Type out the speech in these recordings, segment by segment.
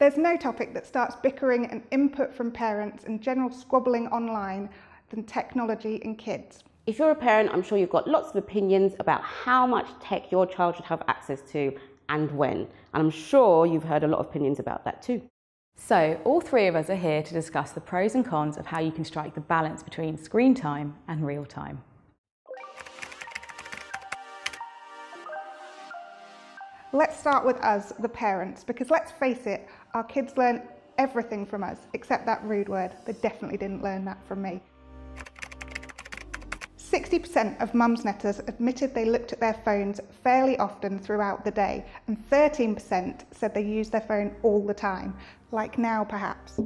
There's no topic that starts bickering and input from parents and general squabbling online than technology and kids. If you're a parent, I'm sure you've got lots of opinions about how much tech your child should have access to and when. And I'm sure you've heard a lot of opinions about that too. So all three of us are here to discuss the pros and cons of how you can strike the balance between screen time and real time. Let's start with us, the parents, because let's face it, our kids learn everything from us, except that rude word. They definitely didn't learn that from me. 60% of Mumsnetters admitted they looked at their phones fairly often throughout the day, and 13% said they use their phone all the time, like now perhaps.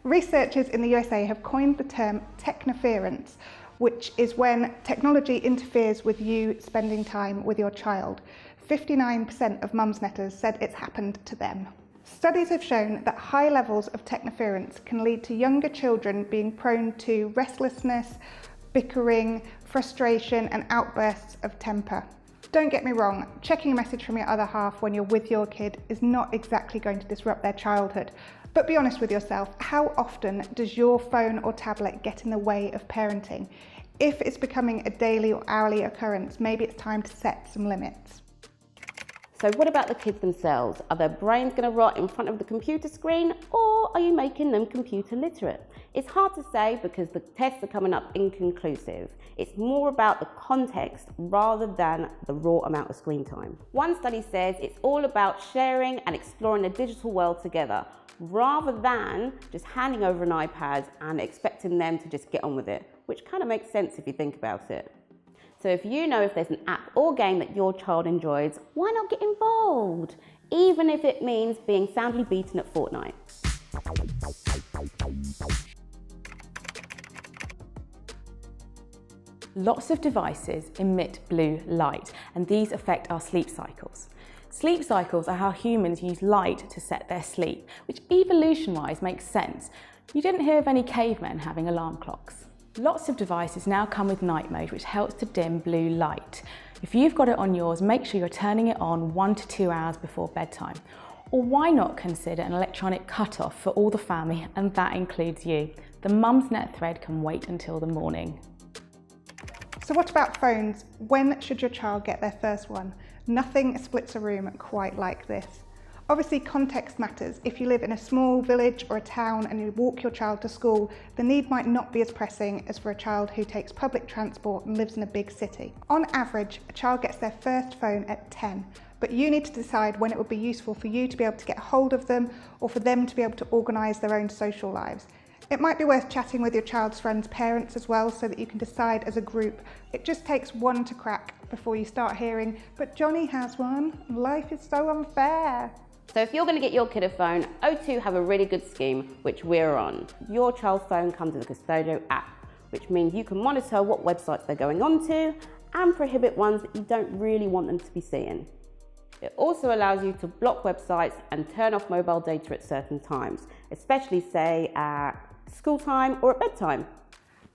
Researchers in the USA have coined the term technoference, which is when technology interferes with you spending time with your child. 59% of Mumsnetters said it's happened to them. Studies have shown that high levels of technoference can lead to younger children being prone to restlessness, bickering, frustration and outbursts of temper. Don't get me wrong, checking a message from your other half when you're with your kid is not exactly going to disrupt their childhood. But be honest with yourself, how often does your phone or tablet get in the way of parenting? If it's becoming a daily or hourly occurrence, maybe it's time to set some limits. So what about the kids themselves? Are their brains going to rot in front of the computer screen, or are you making them computer literate? It's hard to say because the tests are coming up inconclusive. It's more about the context rather than the raw amount of screen time. One study says it's all about sharing and exploring the digital world together, rather than just handing over an iPad and expecting them to just get on with it, which kind of makes sense if you think about it. So if you know if there's an app or game that your child enjoys, why not get involved? Even if it means being soundly beaten at Fortnite. Lots of devices emit blue light, and these affect our sleep cycles. Sleep cycles are how humans use light to set their sleep, which evolution-wise makes sense. You didn't hear of any cavemen having alarm clocks. Lots of devices now come with night mode, which helps to dim blue light. If you've got it on yours, make sure you're turning it on 1 to 2 hours before bedtime. Or why not consider an electronic cutoff for all the family, and that includes you. The Mumsnet thread can wait until the morning. So what about phones? When should your child get their first one? Nothing splits a room quite like this. Obviously, context matters. If you live in a small village or a town and you walk your child to school, the need might not be as pressing as for a child who takes public transport and lives in a big city. On average, a child gets their first phone at 10, but you need to decide when it would be useful for you to be able to get hold of them or for them to be able to organise their own social lives. It might be worth chatting with your child's friends' parents as well, so that you can decide as a group. It just takes one to crack before you start hearing, "But Johnny has one, life is so unfair." So if you're going to get your kid a phone, O2 have a really good scheme, which we're on. Your child's phone comes with a Custodio app, which means you can monitor what websites they're going onto and prohibit ones that you don't really want them to be seeing. It also allows you to block websites and turn off mobile data at certain times, especially say at school time or at bedtime.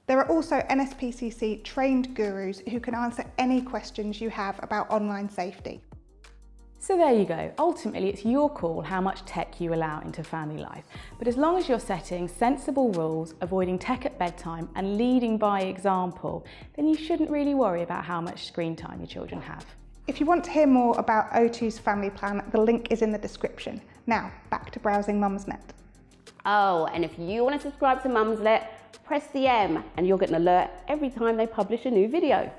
There are also NSPCC trained gurus who can answer any questions you have about online safety. So there you go. Ultimately, it's your call how much tech you allow into family life. But as long as you're setting sensible rules, avoiding tech at bedtime and leading by example, then you shouldn't really worry about how much screen time your children have. If you want to hear more about O2's family plan, the link is in the description. Now, back to browsing Mumsnet. Oh, and if you want to subscribe to Mumsnet, press the M and you'll get an alert every time they publish a new video.